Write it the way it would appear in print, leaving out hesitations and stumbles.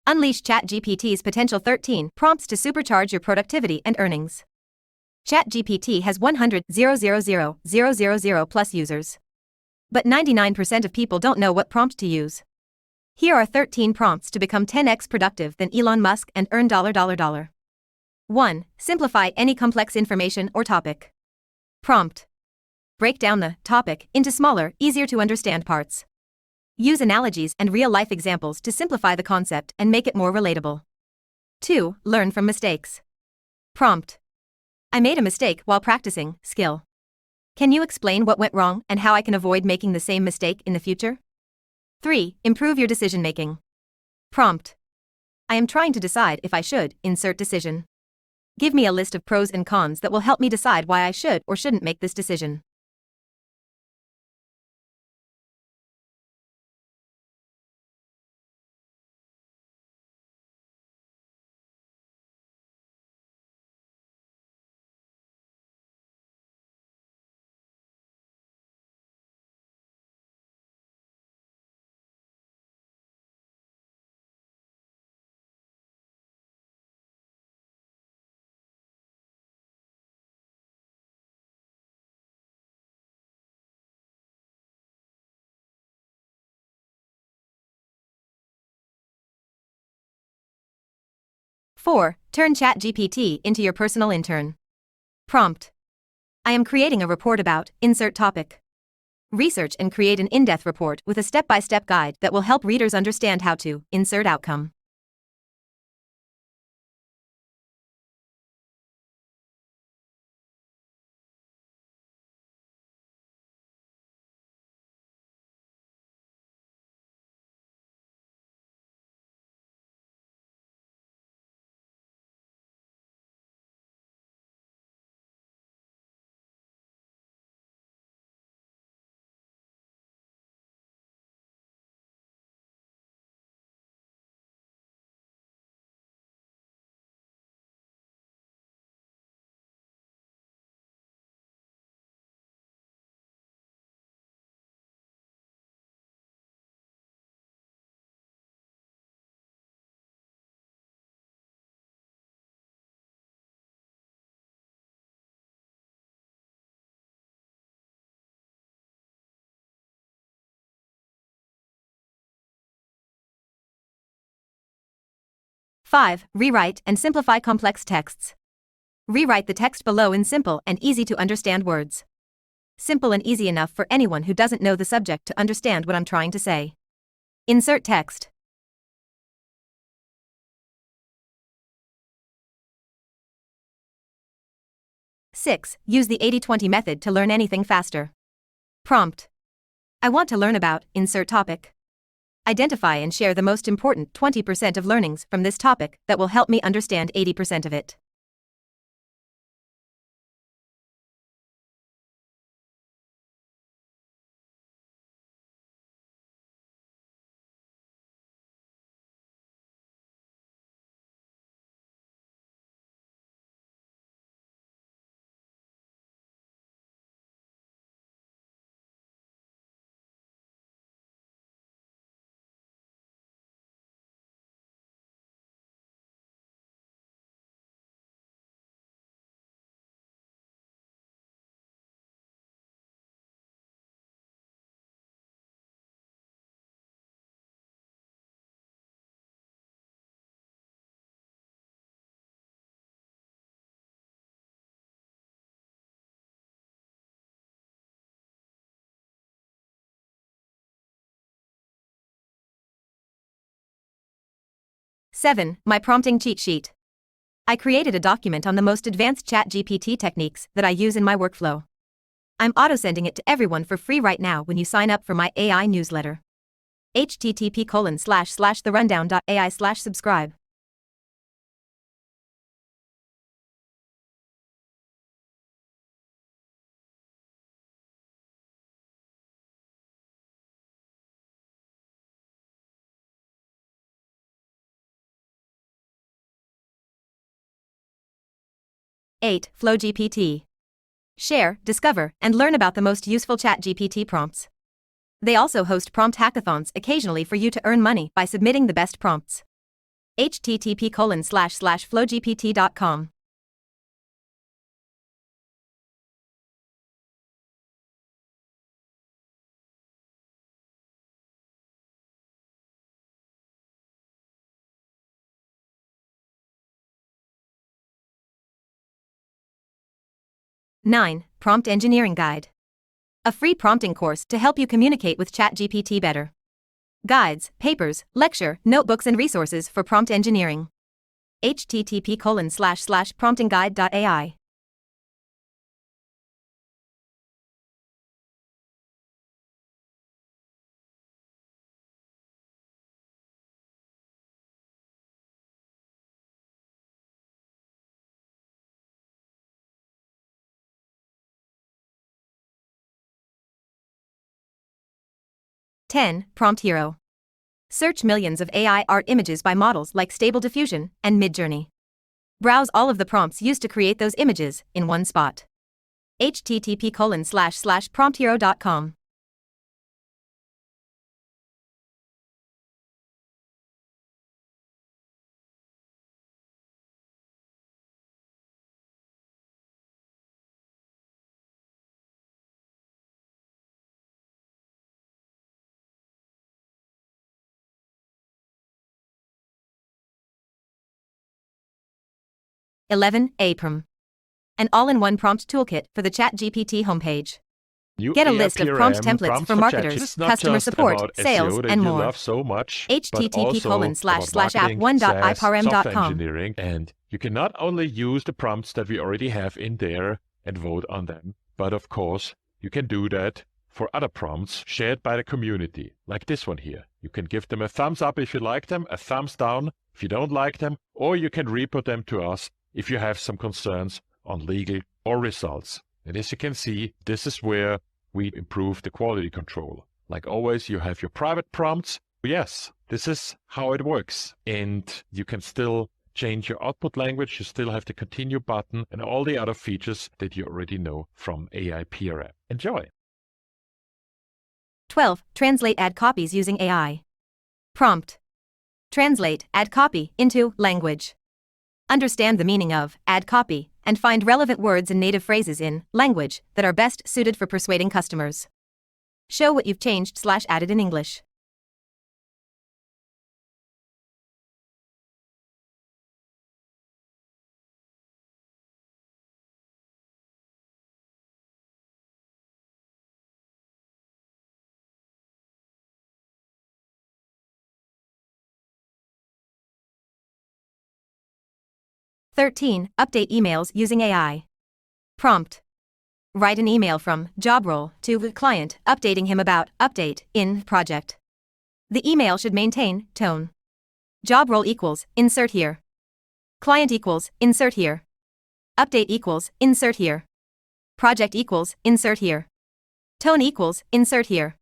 Unleash ChatGPT's potential 13 prompts to supercharge your productivity and earnings. ChatGPT has 100,000,000 plus users. But 99% of people don't know what prompt to use. Here are 13 prompts to become 10x productive than Elon Musk and earn $. 1. Simplify any complex information or topic. Prompt. Break down the topic into smaller, easier to understand parts. Use analogies and real-life examples to simplify the concept and make it more relatable. 2. Learn from mistakes. Prompt. I made a mistake while practicing skill. Can you explain what went wrong and how I can avoid making the same mistake in the future? 3. Improve your decision-making. Prompt. I am trying to decide if I should insert decision. Give me a list of pros and cons that will help me decide why I should or shouldn't make this decision. Four. Turn ChatGPT into your personal intern. Prompt. I am creating a report about insert topic. Research and create an in-depth report with a step-by-step guide that will help readers understand how to insert outcome. Five. Rewrite and simplify complex texts. Rewrite the text below in simple and easy to understand words. Simple and easy enough for anyone who doesn't know the subject to understand what I'm trying to say. Insert text. Six. Use the 80-20 method to learn anything faster. Prompt. I want to learn about insert topic. Identify and share the most important 20% of learnings from this topic that will help me understand 80% of it. Seven. My prompting cheat sheet. I created a document on the most advanced ChatGPT techniques that I use in my workflow. I'm auto-sending it to everyone for free right now when you sign up for my AI newsletter. http://therundown.ai/subscribe. Eight. FlowGPT. Share, discover, and learn about the most useful ChatGPT prompts. They also host prompt hackathons occasionally for you to earn money by submitting the best prompts. http://flowgpt.com. Nine. Prompt Engineering Guide. A free prompting course to help you communicate with ChatGPT better. Guides, papers, lecture, notebooks and resources for prompt engineering. http://promptingguide.ai. Ten. Prompt Hero. Search millions of AI art images by models like Stable Diffusion and Midjourney. Browse all of the prompts used to create those images in one spot. http://prompthero.com. Eleven. APROM. An all-in-one prompt toolkit for the ChatGPT homepage. Get a list of prompt templates for marketers, customer support, sales, and more. So much, http://app1.iparm.com. engineering, and you can not only use the prompts that we already have in there and vote on them, but of course, you can do that for other prompts shared by the community, like this one here. You can give them a thumbs up if you like them, a thumbs down if you don't like them, or you can report them to us if you have some concerns on legal or results. And as you can see, this is where we improve the quality control. Like always, you have your private prompts. Yes, this is how it works. And you can still change your output language. You still have the continue button and all the other features that you already know from AI PRM. Enjoy. 12. Translate ad copies using AI. Prompt. Translate ad copy into language. Understand the meaning of ad copy and find relevant words and native phrases in language that are best suited for persuading customers. Show what you've changed/added in English. "13. Update emails using AI. Prompt. Write an email from job role to the client updating him about update in project. The email should maintain tone. Job role equals insert here. Client equals insert here. Update equals insert here. Project equals insert here. Tone equals insert here.